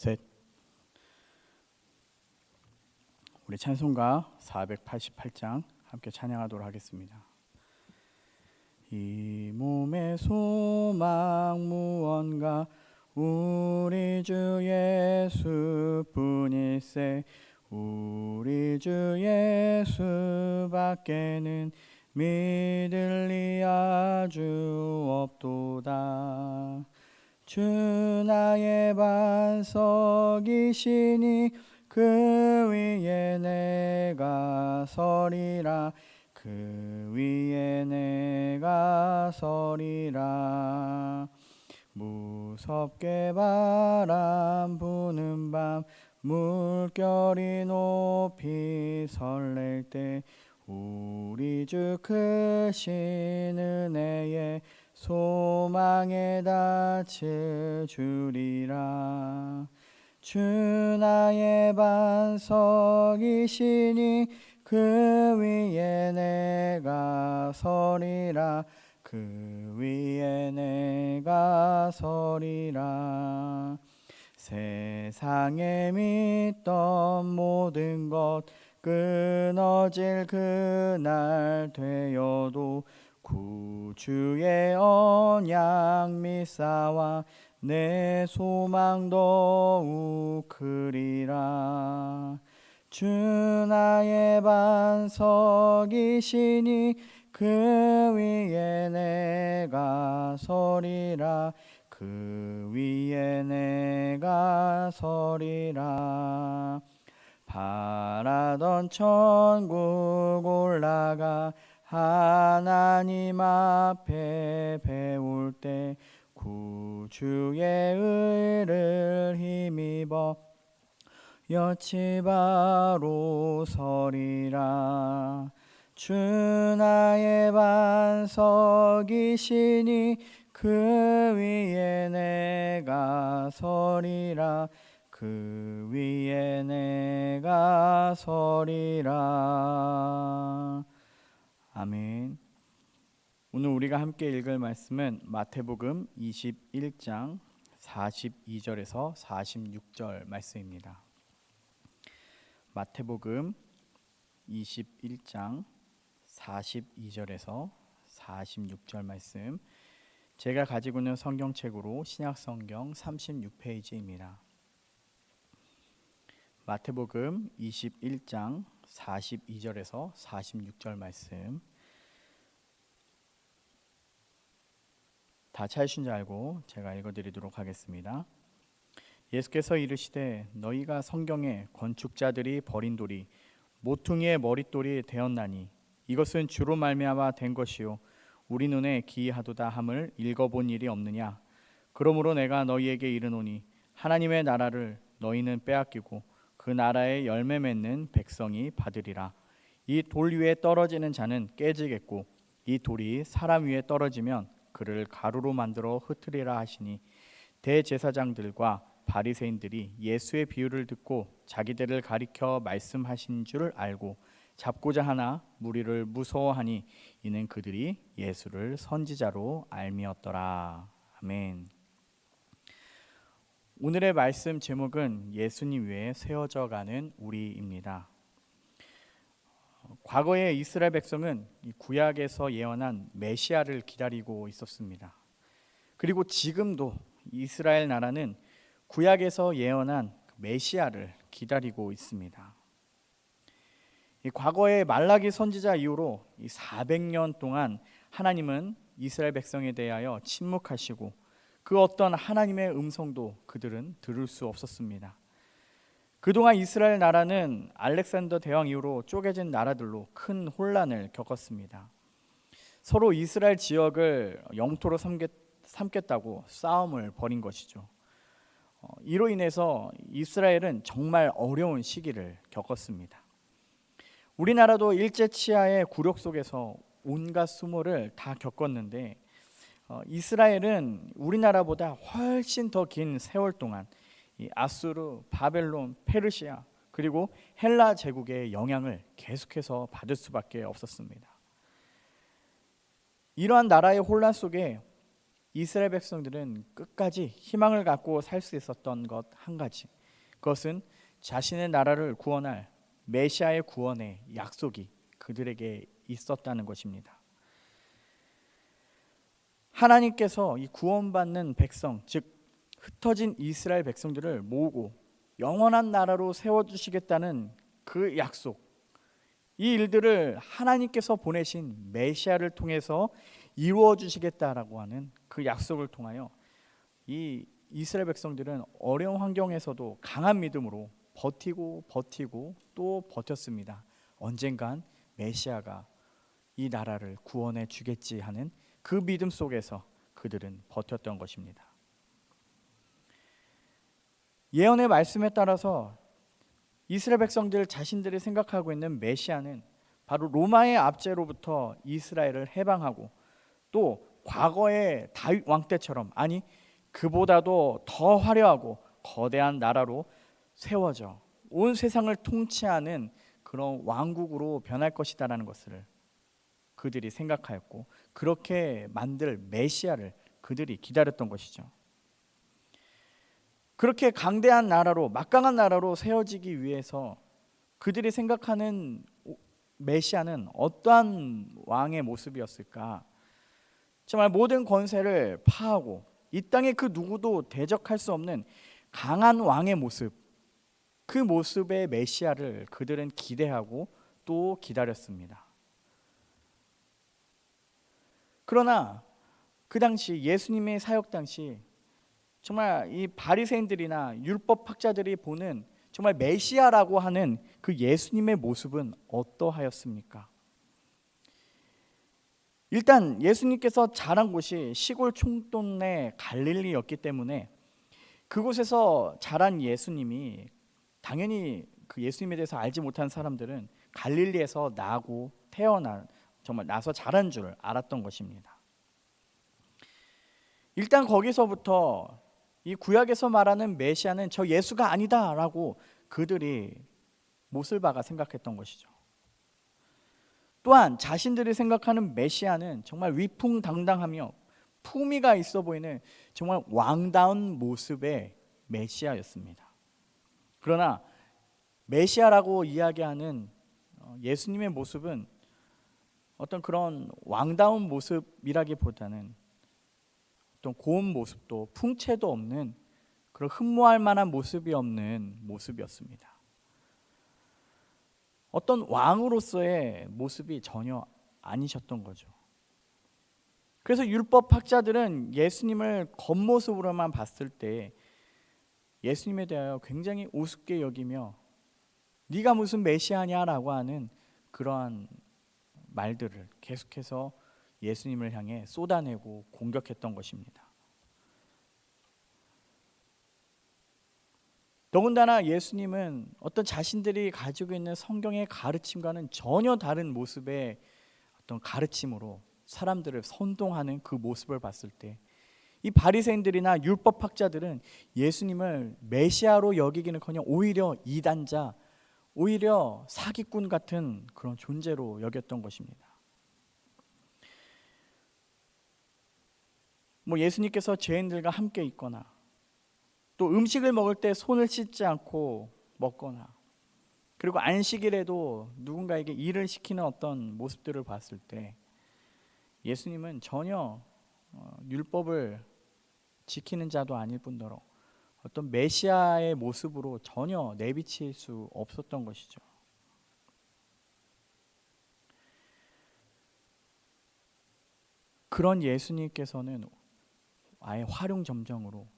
셋. 우리 찬송가 488장 함께 찬양하도록 하겠습니다. 이 몸의 소망 무언가 우리 주 예수뿐일세. 우리 주 예수밖에는 믿을 리 아주 없도다. 주 나의 반석이시니 그 위에 내가 서리라. 그 위에 내가 서리라. 무섭게 바람 부는 밤 물결이 높이 설렐 때 우리 주 크신 은혜에 소망에 닻을 주리라. 주 나의 반석이시니 그 위에 내가 서리라. 그 위에 내가 서리라. 세상에 믿던 모든 것 끊어질 그날 되어도 구주의 언약 믿사와 내 소망 더욱 크리라. 주 나의 반석이시니 그 위에 내가 서리라. 그 위에 내가 서리라. 바라던 천국 올라가 하나님 앞에 배울 때 구주의 의를 힘입어 여치바로 서리라. 주 나의 반석이시니 그 위에 내가 서리라. 그 위에 내가 서리라. 아멘. 오늘 우리가 함께 읽을 말씀은 마태복음 21장 42절에서 46절 말씀입니다. 마태복음 21장 42절에서 46절 말씀, 제가 가지고 있는 성경책으로 신약성경 36페이지입니다. 마태복음 21장 42절에서 46절 말씀, 다 찾으신 줄 알고 제가 읽어드리도록 하겠습니다. 예수께서 이르시되 너희가 성경에 건축자들이 버린 돌이 모퉁이의 머릿돌이 되었나니 이것은 주로 말미암아 된 것이요 우리 눈에 기이하도다 함을 읽어본 일이 없느냐. 그러므로 내가 너희에게 이르노니 하나님의 나라를 너희는 빼앗기고 그 나라의 열매 맺는 백성이 받으리라. 이 돌 위에 떨어지는 자는 깨지겠고 이 돌이 사람 위에 떨어지면 그를 가루로 만들어 흩으리라 하시니, 대제사장들과 바리새인들이 예수의 비유를 듣고 자기들을 가리켜 말씀하신 줄 알고 잡고자 하나 무리를 무서워하니 이는 그들이 예수를 선지자로 알미었더라. 아멘. 오늘의 말씀 제목은 예수님 위에 세워져 가는 우리입니다. 과거에 이스라엘 백성은 구약에서 예언한 메시아를 기다리고 있었습니다. 그리고 지금도 이스라엘 나라는 구약에서 예언한 메시아를 기다리고 있습니다. 과거의 말라기 선지자 이후로 400년 동안 하나님은 이스라엘 백성에 대하여 침묵하시고 그 어떤 하나님의 음성도 그들은 들을 수 없었습니다. 그동안 이스라엘 나라는 알렉산더 대왕 이후로 쪼개진 나라들로 큰 혼란을 겪었습니다. 서로 이스라엘 지역을 영토로 삼겠다고 싸움을 벌인 것이죠. 이로 인해서 이스라엘은 정말 어려운 시기를 겪었습니다. 우리나라도 일제치하의 굴욕 속에서 온갖 수모를 다 겪었는데 이스라엘은 우리나라보다 훨씬 더 긴 세월 동안 이 아수르, 바벨론, 페르시아 그리고 헬라 제국의 영향을 계속해서 받을 수밖에 없었습니다. 이러한 나라의 혼란 속에 이스라엘 백성들은 끝까지 희망을 갖고 살 수 있었던 것 한 가지, 그것은 자신의 나라를 구원할 메시아의 구원의 약속이 그들에게 있었다는 것입니다. 하나님께서 이 구원받는 백성, 즉 흩어진 이스라엘 백성들을 모으고 영원한 나라로 세워주시겠다는 그 약속, 이 일들을 하나님께서 보내신 메시아를 통해서 이루어 주시겠다라고 하는 그 약속을 통하여 이 이스라엘 백성들은 어려운 환경에서도 강한 믿음으로 버티고 또 버텼습니다. 언젠간 메시아가 이 나라를 구원해 주겠지 하는 그 믿음 속에서 그들은 버텼던 것입니다. 예언의 말씀에 따라서 이스라엘 백성들 자신들이 생각하고 있는 메시아는 바로 로마의 압제로부터 이스라엘을 해방하고 또 과거의 다윗 왕 때처럼, 아니 그보다도 더 화려하고 거대한 나라로 세워져 온 세상을 통치하는 그런 왕국으로 변할 것이다라는 것을 그들이 생각하였고, 그렇게 만들 메시아를 그들이 기다렸던 것이죠. 그렇게 강대한 나라로, 막강한 나라로 세워지기 위해서 그들이 생각하는 메시아는 어떠한 왕의 모습이었을까? 정말 모든 권세를 파하고 이 땅에 그 누구도 대적할 수 없는 강한 왕의 모습, 그 모습의 메시아를 그들은 기대하고 또 기다렸습니다. 그러나 그 당시 예수님의 사역 당시 정말 이 바리새인들이나 율법학자들이 보는 정말 메시아라고 하는 그 예수님의 모습은 어떠하였습니까? 일단 예수님께서 자란 곳이 시골 총동네 갈릴리였기 때문에 그곳에서 자란 예수님이, 당연히 그 예수님에 대해서 알지 못한 사람들은 갈릴리에서 나고 태어난, 정말 나서 자란 줄 알았던 것입니다. 일단 거기서부터 이 구약에서 말하는 메시아는 저 예수가 아니다라고 그들이 못을 박아 생각했던 것이죠. 또한 자신들이 생각하는 메시아는 정말 위풍당당하며 품위가 있어 보이는 정말 왕다운 모습의 메시아였습니다. 그러나 메시아라고 이야기하는 예수님의 모습은 어떤 그런 왕다운 모습이라기보다는 어떤 고운 모습도 풍채도 없는, 그런 흠모할 만한 모습이 없는 모습이었습니다. 어떤 왕으로서의 모습이 전혀 아니셨던 거죠. 그래서 율법학자들은 예수님을 겉모습으로만 봤을 때 예수님에 대하여 굉장히 우습게 여기며 네가 무슨 메시아냐라고 하는 그러한 말들을 계속해서 예수님을 향해 쏟아내고 공격했던 것입니다. 더군다나 예수님은 어떤 자신들이 가지고 있는 성경의 가르침과는 전혀 다른 모습의 어떤 가르침으로 사람들을 선동하는 그 모습을 봤을 때 이 바리새인들이나 율법학자들은 예수님을 메시아로 여기기는커녕 오히려 이단자, 오히려 사기꾼 같은 그런 존재로 여겼던 것입니다. 예수님께서 죄인들과 함께 있거나 또 음식을 먹을 때 손을 씻지 않고 먹거나, 그리고 안식일에도 누군가에게 일을 시키는 어떤 모습들을 봤을 때 예수님은 전혀 율법을 지키는 자도 아닐 뿐더러 어떤 메시아의 모습으로 전혀 내비칠 수 없었던 것이죠. 그런 예수님께서는 아예 활용점정으로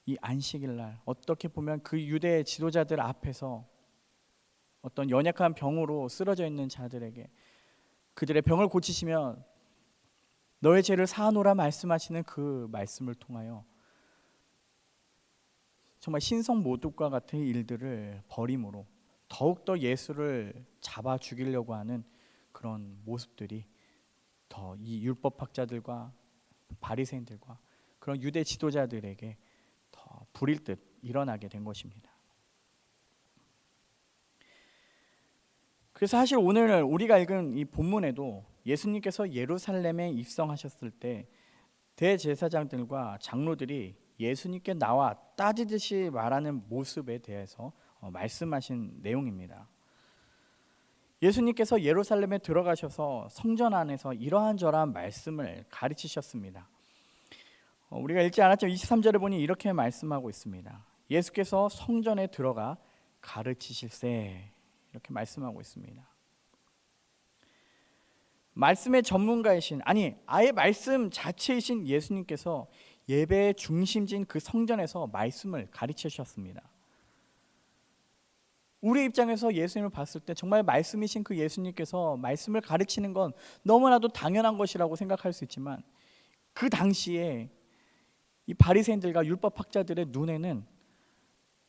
이 안식일날 어떻게 보면 그 유대 지도자들 앞에서 어떤 연약한 병으로 쓰러져 있는 자들에게 그들의 병을 고치시면 너의 죄를 사하노라 말씀하시는 그 말씀을 통하여 정말 신성모독과 같은 일들을 벌임으로 더욱더 예수를 잡아 죽이려고 하는 그런 모습들이 더 이 율법학자들과 바리새인들과 그런 유대 지도자들에게 더 불일 듯 일어나게 된 것입니다. 그래서 사실 오늘 우리가 읽은 이 본문에도 예수님께서 예루살렘에 입성하셨을 때 대제사장들과 장로들이 예수님께 나와 따지듯이 말하는 모습에 대해서 말씀하신 내용입니다. 예수님께서 예루살렘에 들어가셔서 성전 안에서 이러한저러한 말씀을 가르치셨습니다. 우리가 읽지 않았지만 23절에 보니 이렇게 말씀하고 있습니다. 예수께서 성전에 들어가 가르치실세, 이렇게 말씀하고 있습니다. 말씀의 전문가이신, 아예 말씀 자체이신 예수님께서 예배의 중심지인 그 성전에서 말씀을 가르치셨습니다. 우리 입장에서 예수님을 봤을 때 정말 말씀이신 그 예수님께서 말씀을 가르치는 건 너무나도 당연한 것이라고 생각할 수 있지만, 그 당시에 이 바리새인들과 율법학자들의 눈에는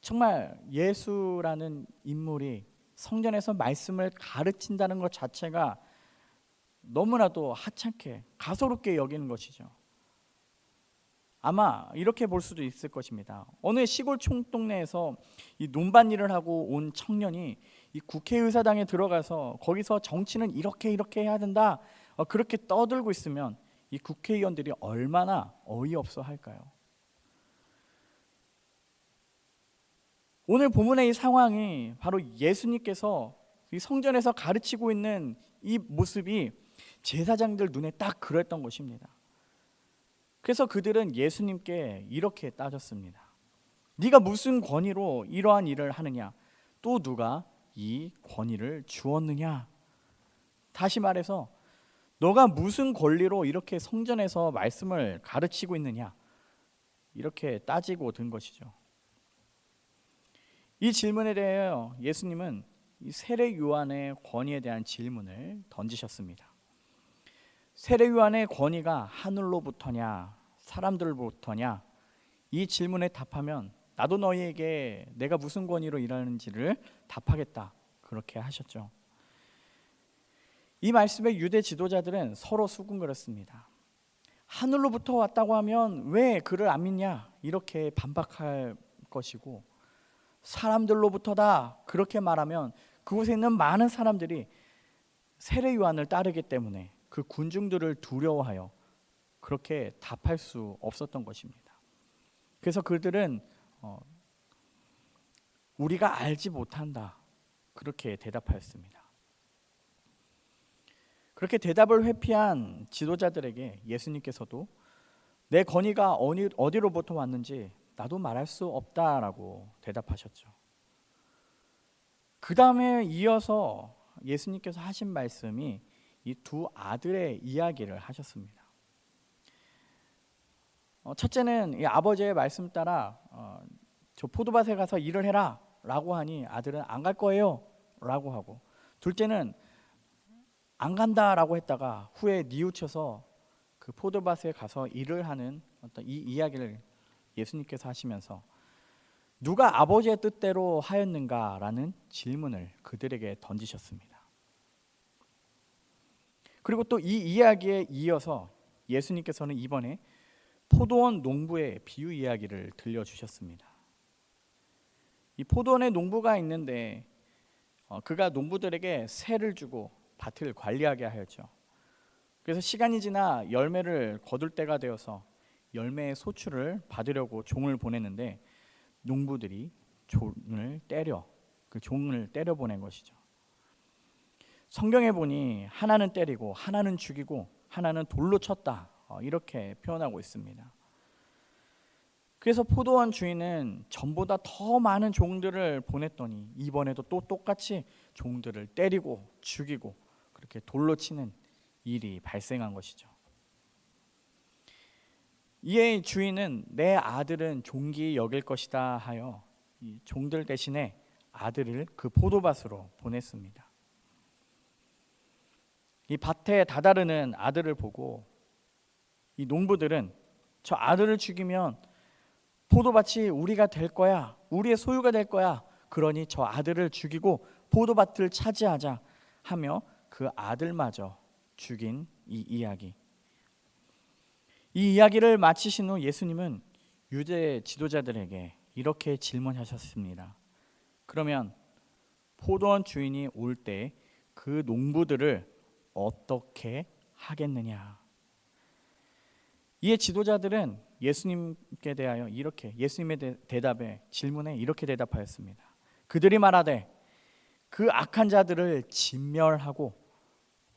정말 예수라는 인물이 성전에서 말씀을 가르친다는 것 자체가 너무나도 하찮게, 가소롭게 여기는 것이죠. 아마 이렇게 볼 수도 있을 것입니다. 어느 시골 총동네에서 이 논밭일을 하고 온 청년이 이 국회의사당에 들어가서 거기서 정치는 이렇게 해야 된다, 그렇게 떠들고 있으면 이 국회의원들이 얼마나 어이없어 할까요? 오늘 본문의 이 상황이 바로 예수님께서 이 성전에서 가르치고 있는 이 모습이 제사장들 눈에 딱 그랬던 것입니다. 그래서 그들은 예수님께 이렇게 따졌습니다. 네가 무슨 권위로 이러한 일을 하느냐? 또 누가 이 권위를 주었느냐? 다시 말해서 너가 무슨 권리로 이렇게 성전에서 말씀을 가르치고 있느냐? 이렇게 따지고 든 것이죠. 이 질문에 대하여 예수님은 이 세례 요한의 권위에 대한 질문을 던지셨습니다. 세례 요한의 권위가 하늘로부터냐 사람들로부터냐, 이 질문에 답하면 나도 너희에게 내가 무슨 권위로 일하는지를 답하겠다, 그렇게 하셨죠. 이 말씀에 유대 지도자들은 서로 수군거렸습니다. 하늘로부터 왔다고 하면 왜 그를 안 믿냐, 이렇게 반박할 것이고, 사람들로부터다 그렇게 말하면 그곳에 있는 많은 사람들이 세례 요한을 따르기 때문에 그 군중들을 두려워하여 그렇게 답할 수 없었던 것입니다. 그래서 그들은 우리가 알지 못한다, 그렇게 대답하였습니다. 그렇게 대답을 회피한 지도자들에게 예수님께서도 내 권위가 어디로부터 왔는지 나도 말할 수 없다라고 대답하셨죠. 그 다음에 이어서 예수님께서 하신 말씀이 이 두 아들의 이야기를 하셨습니다. 첫째는 이 아버지의 말씀 따라 저 포도밭에 가서 일을 해라 라고 하니 아들은 안 갈 거예요 라고 하고, 둘째는 안 간다 라고 했다가 후에 뉘우쳐서 그 포도밭에 가서 일을 하는 어떤 이 이야기를 예수님께서 하시면서 누가 아버지의 뜻대로 하였는가 라는 질문을 그들에게 던지셨습니다. 그리고 또 이 이야기에 이어서 예수님께서는 이번에 포도원 농부의 비유 이야기를 들려주셨습니다. 이 포도원에 농부가 있는데 그가 농부들에게 세를 주고 밭을 관리하게 하였죠. 그래서 시간이 지나 열매를 거둘 때가 되어서 열매의 소출을 받으려고 종을 보냈는데 농부들이 그 종을 때려 보낸 것이죠. 성경에 보니 하나는 때리고 하나는 죽이고 하나는 돌로 쳤다, 이렇게 표현하고 있습니다. 그래서 포도원 주인은 전보다 더 많은 종들을 보냈더니 이번에도 또 똑같이 종들을 때리고 죽이고 그렇게 돌로 치는 일이 발생한 것이죠. 이에 주인은 내 아들은 존귀히 여길 것이다 하여 이 종들 대신에 아들을 그 포도밭으로 보냈습니다. 이 밭에 다다르는 아들을 보고 이 농부들은 저 아들을 죽이면 포도밭이 우리가 될 거야, 우리의 소유가 될 거야, 그러니 저 아들을 죽이고 포도밭을 차지하자 하며 그 아들마저 죽인 이 이야기. 이 이야기를 마치신 후 예수님은 유대 지도자들에게 이렇게 질문하셨습니다. 그러면 포도원 주인이 올 때 그 농부들을 어떻게 하겠느냐? 이에 지도자들은 예수님께 대하여 이렇게 예수님의 대답에 질문에 이렇게 대답하였습니다. 그들이 말하되 그 악한 자들을 진멸하고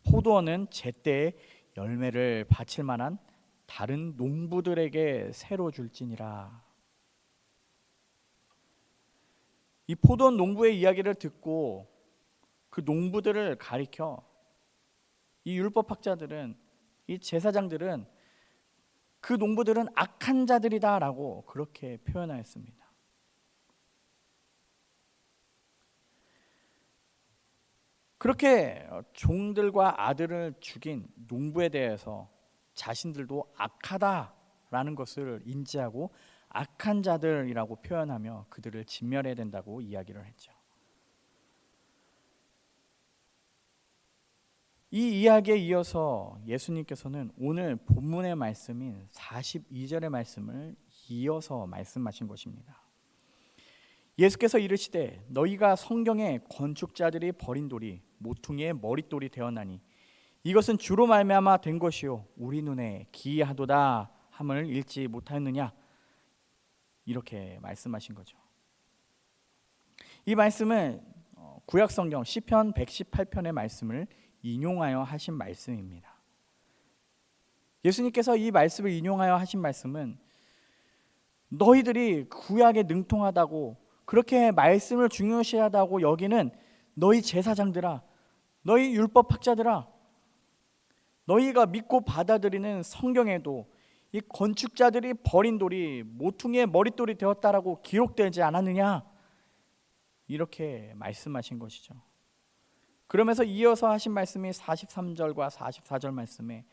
포도원은 제때에 열매를 바칠 만한 다른 농부들에게 새로 줄지니라. 이 포도원 농부의 이야기를 듣고 그 농부들을 가리켜 이 율법학자들은, 이 제사장들은 그 농부들은 악한 자들이다라고 그렇게 표현하였습니다. 그렇게 종들과 아들을 죽인 농부에 대해서 자신들도 악하다라는 것을 인지하고 악한 자들이라고 표현하며 그들을 진멸해야 된다고 이야기를 했죠. 이 이야기에 이어서 예수님께서는 오늘 본문의 말씀인 42절의 말씀을 이어서 말씀하신 것입니다. 예수께서 이르시되 너희가 성경에 건축자들이 버린 돌이 모퉁이의 머릿돌이 되었나니 이것은 주로 말미암아 된 것이요 우리 눈에 기이하도다 함을 읽지 못하였느냐, 이렇게 말씀하신 거죠. 이 말씀은 구약 성경 시편 118편의 말씀을 인용하여 하신 말씀입니다. 예수님께서 이 말씀을 인용하여 하신 말씀은 너희들이 구약에 능통하다고 그렇게 말씀을 중요시하다고 여기는 너희 제사장들아, 너희 율법학자들아, 너희가 믿고 받아들이는 성경에도 이 건축자들이 버린 돌이 모퉁이의 머릿돌이 되었다라고 기록되지 않았느냐, 이렇게 말씀하신 것이죠. 그러면서 이어서 하신 말씀이 43절과 44절 말씀에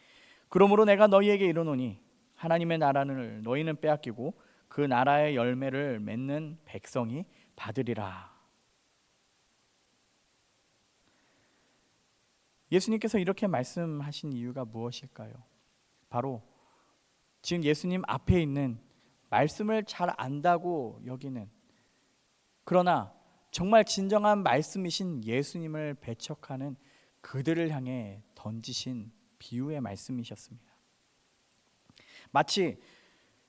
그러므로 내가 너희에게 이르노니 하나님의 나라를 너희는 빼앗기고 그 나라의 열매를 맺는 백성이 받으리라. 예수님께서 이렇게 말씀하신 이유가 무엇일까요? 바로 지금 예수님 앞에 있는 말씀을 잘 안다고 여기는, 그러나 정말 진정한 말씀이신 예수님을 배척하는 그들을 향해 던지신 비유의 말씀이셨습니다. 마치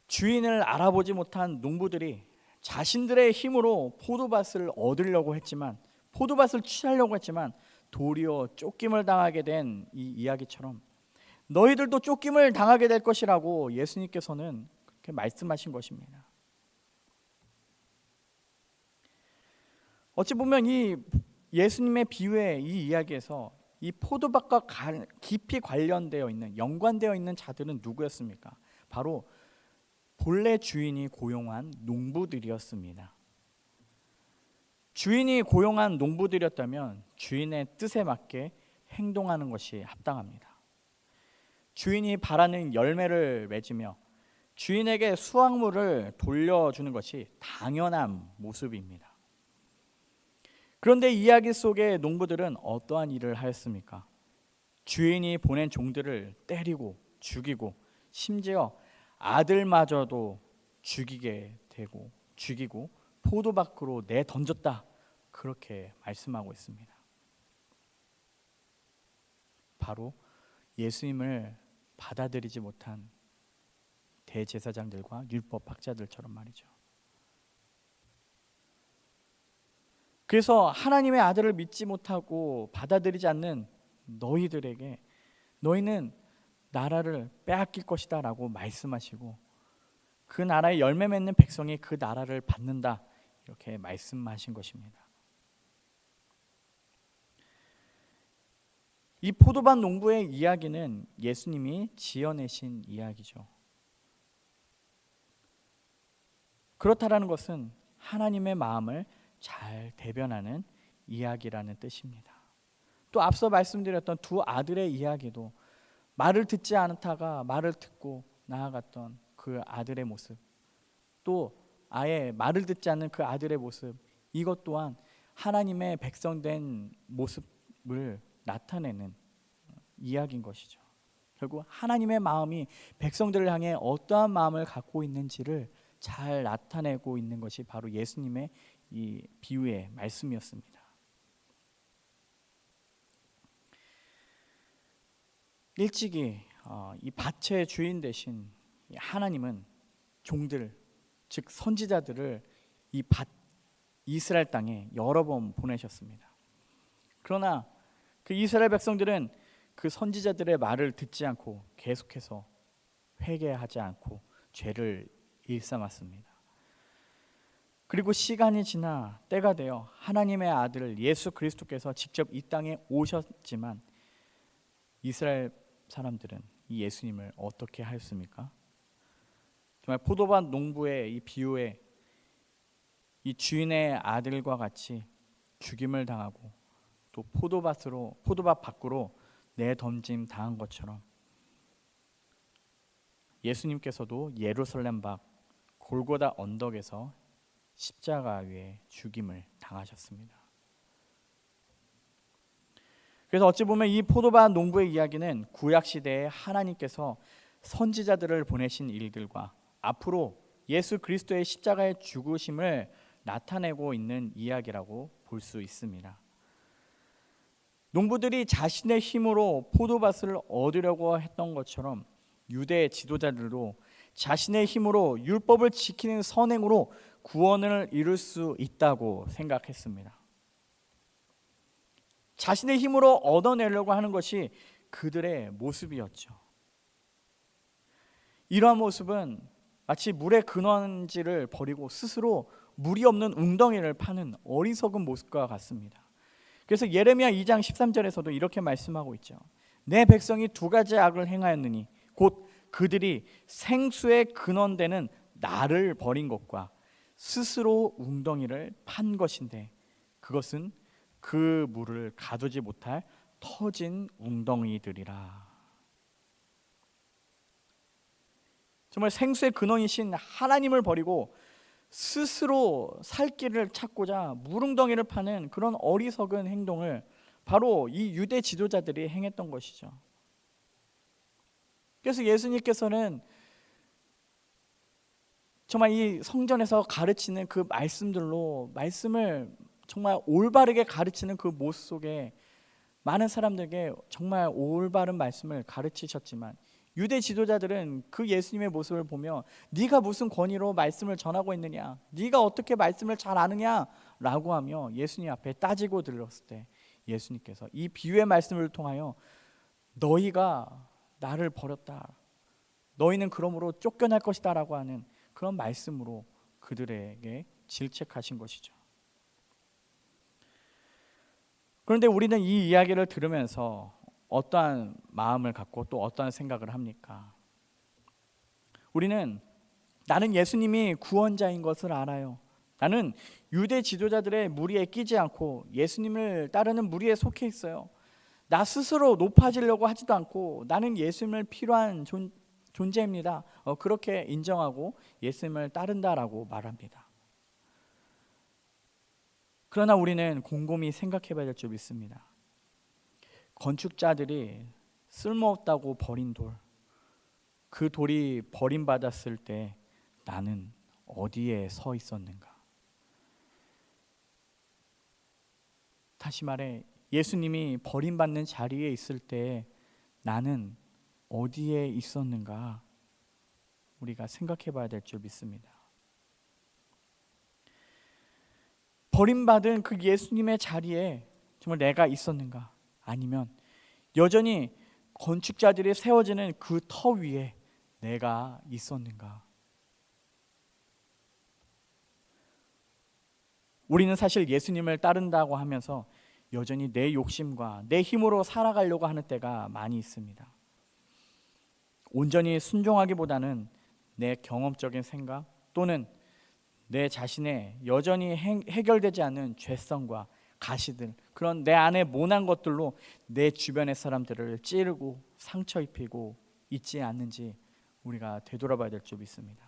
주인을 알아보지 못한 농부들이 자신들의 힘으로 포도밭을 얻으려고 했지만, 포도밭을 취하려고 했지만 도리어 쫓김을 당하게 된 이 이야기처럼 너희들도 쫓김을 당하게 될 것이라고 예수님께서는 그렇게 말씀하신 것입니다. 어찌 보면 이 예수님의 비유의 이 이야기에서 이 포도밭과 깊이 관련되어 있는, 연관되어 있는 자들은 누구였습니까? 바로 본래 주인이 고용한 농부들이었습니다. 주인이 고용한 농부들이었다면 주인의 뜻에 맞게 행동하는 것이 합당합니다. 주인이 바라는 열매를 맺으며 주인에게 수확물을 돌려주는 것이 당연한 모습입니다. 그런데 이야기 속의 농부들은 어떠한 일을 하였습니까? 주인이 보낸 종들을 때리고 죽이고 심지어 아들마저도 죽이고 포도 밖으로 내던졌다, 그렇게 말씀하고 있습니다. 바로 예수님을 받아들이지 못한 대제사장들과 율법학자들처럼 말이죠. 그래서 하나님의 아들을 믿지 못하고 받아들이지 않는 너희들에게 너희는 나라를 빼앗길 것이다 라고 말씀하시고 그 나라의 열매 맺는 백성이 그 나라를 받는다, 이렇게 말씀하신 것입니다. 이 포도밭 농부의 이야기는 예수님이 지어내신 이야기죠. 그렇다라는 것은 하나님의 마음을 잘 대변하는 이야기라는 뜻입니다. 또 앞서 말씀드렸던 두 아들의 이야기도 말을 듣지 않다가 말을 듣고 나아갔던 그 아들의 모습, 또 아예 말을 듣지 않는 그 아들의 모습, 이것 또한 하나님의 백성된 모습을 나타내는 이야기인 것이죠. 결국 하나님의 마음이 백성들을 향해 어떠한 마음을 갖고 있는지를 잘 나타내고 있는 것이 바로 예수님의 이 비유의 말씀이었습니다. 일찍이 이 밭의 주인 대신 하나님은 종들, 즉 선지자들을 이스라엘 땅에 여러 번 보내셨습니다. 그러나 그 이스라엘 백성들은 그 선지자들의 말을 듣지 않고 계속해서 회개하지 않고 죄를 일삼았습니다. 그리고 시간이 지나 때가 되어 하나님의 아들 예수 그리스도께서 직접 이 땅에 오셨지만 이스라엘 사람들은 이 예수님을 어떻게 하였습니까? 정말 포도밭 농부의 이 비유에 이 주인의 아들과 같이 죽임을 당하고 또 포도밭 밖으로 내던짐 당한 것처럼 예수님께서도 예루살렘 밖 골고다 언덕에서 십자가 위에 죽임을 당하셨습니다. 그래서 어찌 보면 이 포도밭 농부의 이야기는 구약 시대에 하나님께서 선지자들을 보내신 일들과 앞으로 예수 그리스도의 십자가의 죽으심을 나타내고 있는 이야기라고 볼 수 있습니다. 농부들이 자신의 힘으로 포도밭을 얻으려고 했던 것처럼 유대 지도자들도 자신의 힘으로 율법을 지키는 선행으로 구원을 이룰 수 있다고 생각했습니다. 자신의 힘으로 얻어내려고 하는 것이 그들의 모습이었죠. 이러한 모습은 마치 물의 근원지를 버리고 스스로 물이 없는 웅덩이를 파는 어리석은 모습과 같습니다. 그래서 예레미야 2장 13절에서도 이렇게 말씀하고 있죠. 내 백성이 두 가지 악을 행하였느니 곧 그들이 생수의 근원되는 나를 버린 것과 스스로 웅덩이를 판 것인데 그것은 그 물을 가두지 못할 터진 웅덩이들이라. 정말 생수의 근원이신 하나님을 버리고 스스로 살 길을 찾고자 물웅덩이를 파는 그런 어리석은 행동을 바로 이 유대 지도자들이 행했던 것이죠. 그래서 예수님께서는 정말 이 성전에서 가르치는 그 말씀을 정말 올바르게 가르치는 그 모습 속에 많은 사람들에게 정말 올바른 말씀을 가르치셨지만 유대 지도자들은 그 예수님의 모습을 보며 네가 무슨 권위로 말씀을 전하고 있느냐, 네가 어떻게 말씀을 잘 아느냐 라고 하며 예수님 앞에 따지고 들었을 때 예수님께서 이 비유의 말씀을 통하여 너희가 나를 버렸다, 너희는 그러므로 쫓겨날 것이다 라고 하는 그런 말씀으로 그들에게 질책하신 것이죠. 그런데 우리는 이 이야기를 들으면서 어떠한 마음을 갖고 또 어떠한 생각을 합니까? 우리는 나는 예수님이 구원자인 것을 알아요. 나는 유대 지도자들의 무리에 끼지 않고 예수님을 따르는 무리에 속해 있어요. 나 스스로 높아지려고 하지도 않고 나는 예수님을 필요한 존재입니다. 그렇게 인정하고 예수님을 따른다라고 말합니다. 그러나 우리는 곰곰이 생각해 봐야 될 줄 믿습니다. 건축자들이 쓸모없다고 버린 돌, 그 돌이 버림받았을 때 나는 어디에 서 있었는가? 다시 말해 예수님이 버림받는 자리에 있을 때 나는 어디에 있었는가? 우리가 생각해 봐야 될 줄 믿습니다. 버림받은 그 예수님의 자리에 정말 내가 있었는가? 아니면 여전히 건축자들이 세워지는 그 터 위에 내가 있었는가? 우리는 사실 예수님을 따른다고 하면서 여전히 내 욕심과 내 힘으로 살아가려고 하는 때가 많이 있습니다. 온전히 순종하기보다는 내 경험적인 생각 또는 내 자신의 여전히 해결되지 않은 죄성과 가시들, 그런 내 안에 모난 것들로 내 주변의 사람들을 찌르고 상처 입히고 있지 않는지 우리가 되돌아봐야 될 줄 믿습니다.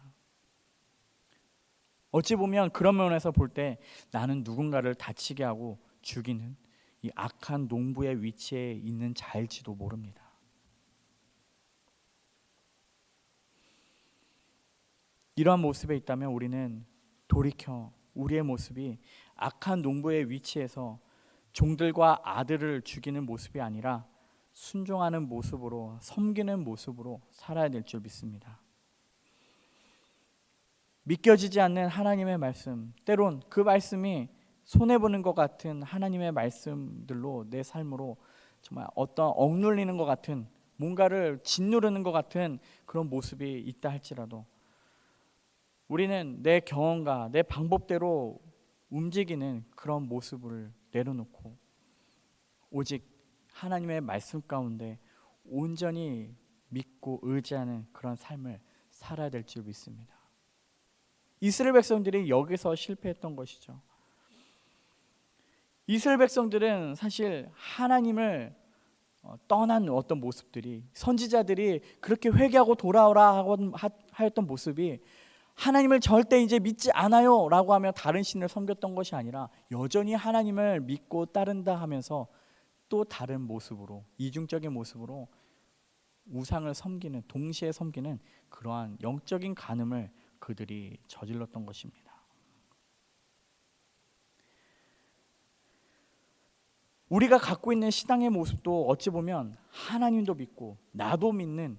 어찌 보면 그런 면에서 볼 때 나는 누군가를 다치게 하고 죽이는 이 악한 농부의 위치에 있는 자일지도 모릅니다. 이러한 모습에 있다면 우리는 돌이켜 우리의 모습이 악한 농부의 위치에서 종들과 아들을 죽이는 모습이 아니라 순종하는 모습으로 섬기는 모습으로 살아야 될 줄 믿습니다. 믿겨지지 않는 하나님의 말씀, 때론 그 말씀이 손해보는 것 같은 하나님의 말씀들로 내 삶으로 정말 어떤 억눌리는 것 같은, 뭔가를 짓누르는 것 같은 그런 모습이 있다 할지라도 우리는 내 경험과 내 방법대로 움직이는 그런 모습을 내려놓고 오직 하나님의 말씀 가운데 온전히 믿고 의지하는 그런 삶을 살아야 될 줄 믿습니다. 이스라엘 백성들이 여기서 실패했던 것이죠. 이스라엘 백성들은 사실 하나님을 떠난 어떤 모습들이, 선지자들이 그렇게 회개하고 돌아오라 하였던 모습이 하나님을 절대 이제 믿지 않아요 라고 하며 다른 신을 섬겼던 것이 아니라 여전히 하나님을 믿고 따른다 하면서 또 다른 모습으로, 이중적인 모습으로 우상을 섬기는, 동시에 섬기는 그러한 영적인 간음을 그들이 저질렀던 것입니다. 우리가 갖고 있는 신앙의 모습도 어찌 보면 하나님도 믿고 나도 믿는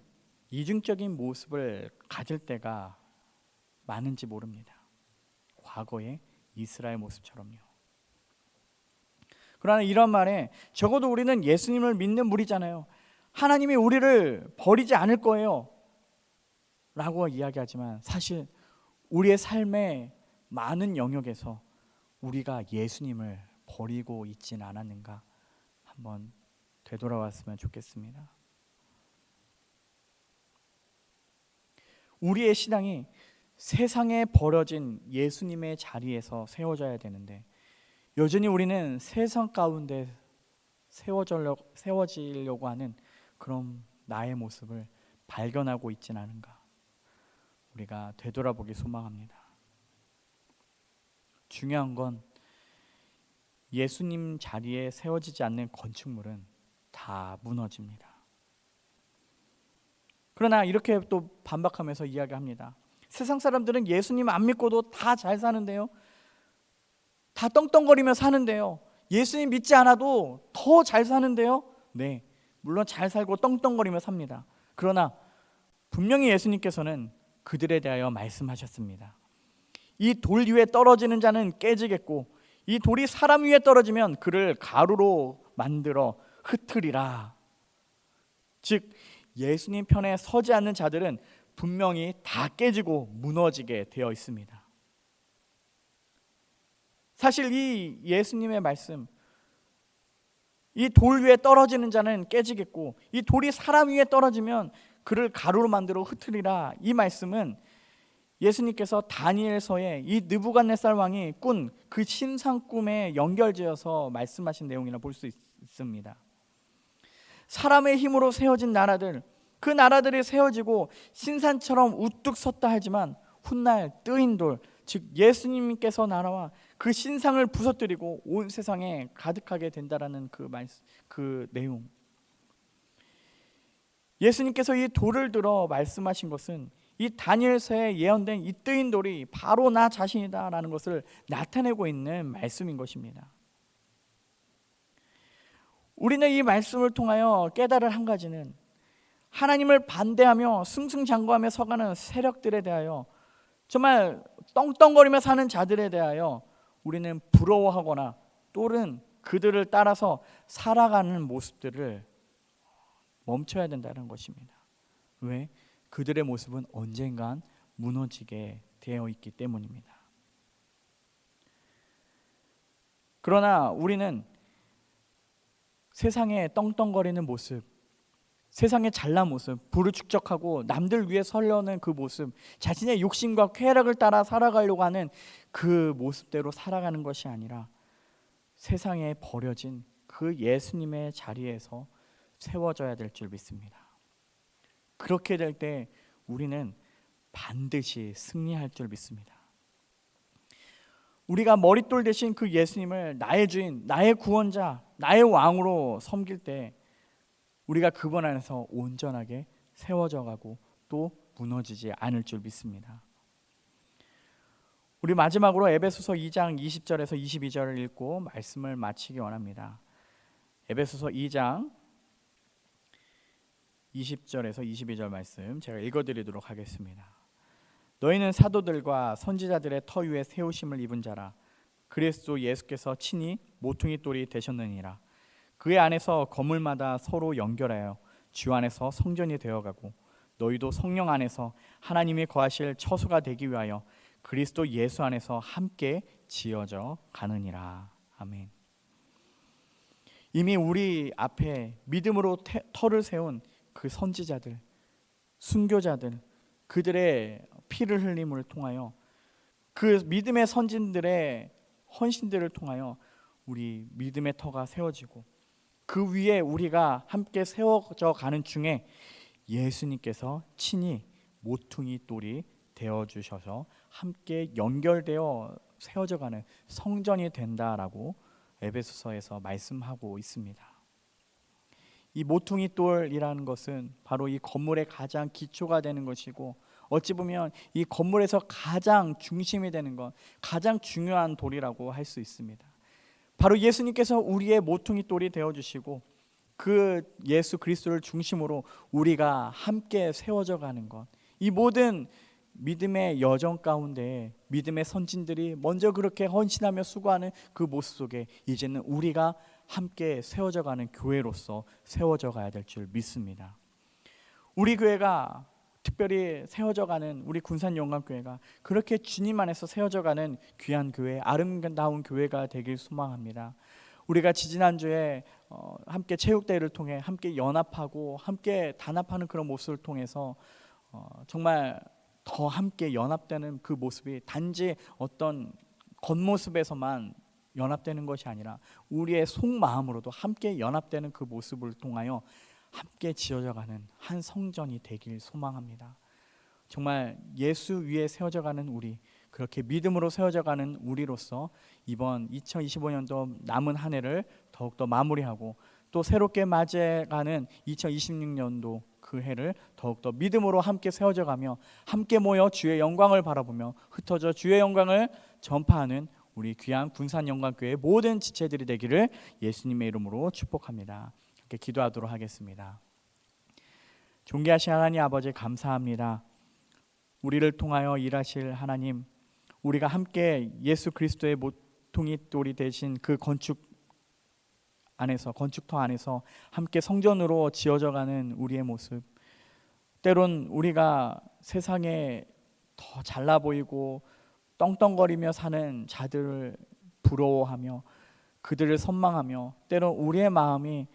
이중적인 모습을 가질 때가 많은지 모릅니다. 과거의 이스라엘 모습처럼요. 그러나 이런 말에 적어도 우리는 예수님을 믿는 무리잖아요. 하나님이 우리를 버리지 않을 거예요 라고 이야기하지만 사실 우리의 삶의 많은 영역에서 우리가 예수님을 버리고 있지는 않았는가 한번 되돌아왔으면 좋겠습니다. 우리의 신앙이 세상에 버려진 예수님의 자리에서 세워져야 되는데 여전히 우리는 세상 가운데 세워지려고 하는 그런 나의 모습을 발견하고 있지는 않은가 우리가 되돌아보기 소망합니다. 중요한 건 예수님 자리에 세워지지 않는 건축물은 다 무너집니다. 그러나 이렇게 또 반박하면서 이야기합니다. 세상 사람들은 예수님 안 믿고도 다 잘 사는데요. 다 떵떵거리며 사는데요. 예수님 믿지 않아도 더 잘 사는데요. 네, 물론 잘 살고 떵떵거리며 삽니다. 그러나 분명히 예수님께서는 그들에 대하여 말씀하셨습니다. 이 돌 위에 떨어지는 자는 깨지겠고 이 돌이 사람 위에 떨어지면 그를 가루로 만들어 흩으리라. 즉 예수님 편에 서지 않는 자들은 분명히 다 깨지고 무너지게 되어 있습니다. 사실 이 예수님의 말씀, 이 돌 위에 떨어지는 자는 깨지겠고 이 돌이 사람 위에 떨어지면 그를 가루로 만들어 흩으리라, 이 말씀은 예수님께서 다니엘서에 이 느부갓네살 왕이 꾼 그 신상 꿈에 연결지어서 말씀하신 내용이라 볼 수 있습니다. 사람의 힘으로 세워진 나라들, 그 나라들이 세워지고 신산처럼 우뚝 섰다 하지만 훗날 뜨인 돌, 즉 예수님께서 나라와 그 신상을 부서뜨리고 온 세상에 가득하게 된다라는 그 내용. 예수님께서 이 돌을 들어 말씀하신 것은 이 다니엘서에 예언된 이 뜨인 돌이 바로 나 자신이다라는 것을 나타내고 있는 말씀인 것입니다. 우리는 이 말씀을 통하여 깨달을 한 가지는 하나님을 반대하며 승승장구하며 서가는 세력들에 대하여, 정말 떵떵거리며 사는 자들에 대하여 우리는 부러워하거나 또는 그들을 따라서 살아가는 모습들을 멈춰야 된다는 것입니다. 왜? 그들의 모습은 언젠간 무너지게 되어 있기 때문입니다. 그러나 우리는 세상에 떵떵거리는 모습, 세상의 잘난 모습, 부를 축적하고 남들 위해 서려는 그 모습, 자신의 욕심과 쾌락을 따라 살아가려고 하는 그 모습대로 살아가는 것이 아니라 세상에 버려진 그 예수님의 자리에서 세워져야 될 줄 믿습니다. 그렇게 될 때 우리는 반드시 승리할 줄 믿습니다. 우리가 머릿돌 대신 그 예수님을 나의 주인, 나의 구원자, 나의 왕으로 섬길 때 우리가 그분 안에서 온전하게 세워져 가고 또 무너지지 않을 줄 믿습니다. 우리 마지막으로 에베소서 2장 20절에서 22절을 읽고 말씀을 마치기 원합니다. 에베소서 2장 20절에서 22절 말씀 제가 읽어드리도록 하겠습니다. 너희는 사도들과 선지자들의 터 위에 세우심을 입은 자라. 그리스도 예수께서 친히 모퉁이 돌이 되셨느니라. 그의 안에서 건물마다 서로 연결하여 주 안에서 성전이 되어가고 너희도 성령 안에서 하나님이 거하실 처소가 되기 위하여 그리스도 예수 안에서 함께 지어져 가느니라. 아멘. 이미 우리 앞에 믿음으로 터를 세운 그 선지자들, 순교자들, 그들의 피를 흘림을 통하여 그 믿음의 선진들의 헌신들을 통하여 우리 믿음의 터가 세워지고 그 위에 우리가 함께 세워져 가는 중에 예수님께서 친히 모퉁이 돌이 되어주셔서 함께 연결되어 세워져 가는 성전이 된다라고 에베소서에서 말씀하고 있습니다. 이 모퉁이 돌이라는 것은 바로 이 건물의 가장 기초가 되는 것이고 어찌 보면 이 건물에서 가장 중심이 되는 것, 가장 중요한 돌이라고 할 수 있습니다. 바로 예수님께서 우리의 모퉁이 돌이 되어주시고 그 예수 그리스도를 중심으로 우리가 함께 세워져 가는 것, 이 모든 믿음의 여정 가운데 믿음의 선진들이 먼저 그렇게 헌신하며 수고하는 그 모습 속에 이제는 우리가 함께 세워져 가는 교회로서 세워져 가야 될 줄 믿습니다. 우리 교회가 특별히 세워져 가는 우리 군산영광교회가 그렇게 주님 안에서 세워져 가는 귀한 교회, 아름다운 교회가 되길 소망합니다. 우리가 지지난주에 함께 체육대회를 통해 함께 연합하고 함께 단합하는 그런 모습을 통해서 정말 더 함께 연합되는 그 모습이 단지 어떤 겉모습에서만 연합되는 것이 아니라 우리의 속마음으로도 함께 연합되는 그 모습을 통하여 함께 지어져가는 한 성전이 되길 소망합니다. 정말 예수 위에 세워져가는 우리, 그렇게 믿음으로 세워져가는 우리로서 이번 2025년도 남은 한 해를 더욱더 마무리하고 또 새롭게 맞이해가는 2026년도 그 해를 더욱더 믿음으로 함께 세워져가며 함께 모여 주의 영광을 바라보며 흩어져 주의 영광을 전파하는 우리 귀한 군산영광교회의 모든 지체들이 되기를 예수님의 이름으로 축복합니다. 이렇게 기도하도록 하겠습니다. 존귀하신 하나님 아버지 감사합니다. 우리를 통하여 일하실 하나님, 우리가 함께 예수 그리스도의 모퉁이 돌이 되신 그 건축터 안에서 함께 성전으로 지어져가는 우리의 모습, 때론 우리가 세상에 더 잘나 보이고 떵떵거리며 사는 자들을 부러워하며 그들을 선망하며 때론 우리의 마음이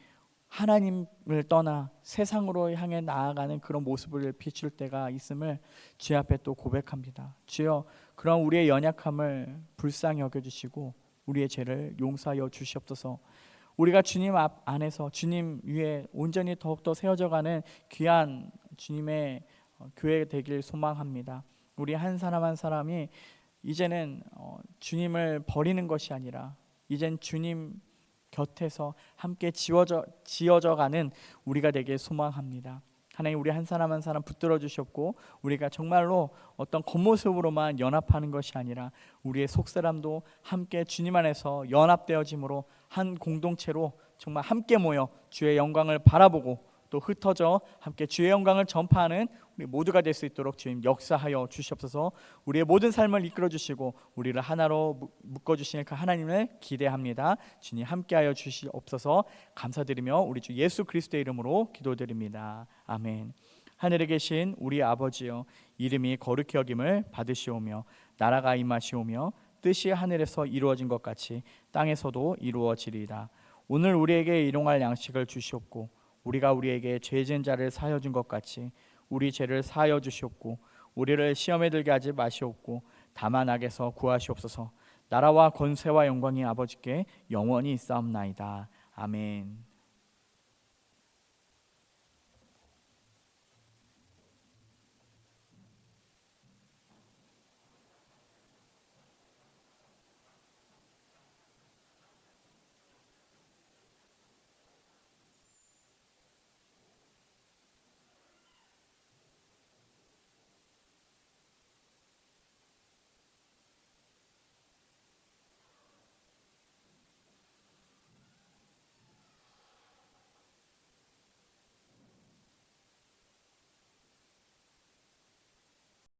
하나님을 떠나 세상으로 향해 나아가는 그런 모습을 비출 때가 있음을 주의 앞에 또 고백합니다. 주여, 그런 우리의 연약함을 불쌍히 여겨주시고 우리의 죄를 용서하여 주시옵소서. 우리가 주님 안에서 주님 위에 온전히 더욱더 세워져가는 귀한 주님의 교회 되길 소망합니다. 우리 한 사람 한 사람이 이제는 주님을 버리는 것이 아니라 이젠 주님 곁에서 함께 지어져가는 우리가 되길 소망합니다. 하나님, 우리 한 사람 한 사람 붙들어 주셨고 우리가 정말로 어떤 겉모습으로만 연합하는 것이 아니라 우리의 속사람도 함께 주님 안에서 연합되어짐으로 한 공동체로 정말 함께 모여 주의 영광을 바라보고 또 흩어져 함께 주의 영광을 전파하는 우리 모두가 될 수 있도록 주님 역사하여 주시옵소서. 우리의 모든 삶을 이끌어 주시고 우리를 하나로 묶어 주시는 그 하나님을 기대합니다. 주님 함께하여 주시옵소서. 감사드리며 우리 주 예수 그리스도의 이름으로 기도드립니다. 아멘. 하늘에 계신 우리 아버지여, 이름이 거룩히 여김을 받으시오며 나라가 임하시오며 뜻이 하늘에서 이루어진 것 같이 땅에서도 이루어지리이다. 오늘 우리에게 일용할 양식을 주시옵고 우리가 우리에게 죄 지은 자를 사하여 준 것 같이 우리 죄를 사하여 주시옵고 우리를 시험에 들게 하지 마시옵고 다만 악에서 구하시옵소서. 나라와 권세와 영광이 아버지께 영원히 있사옵나이다. 아멘.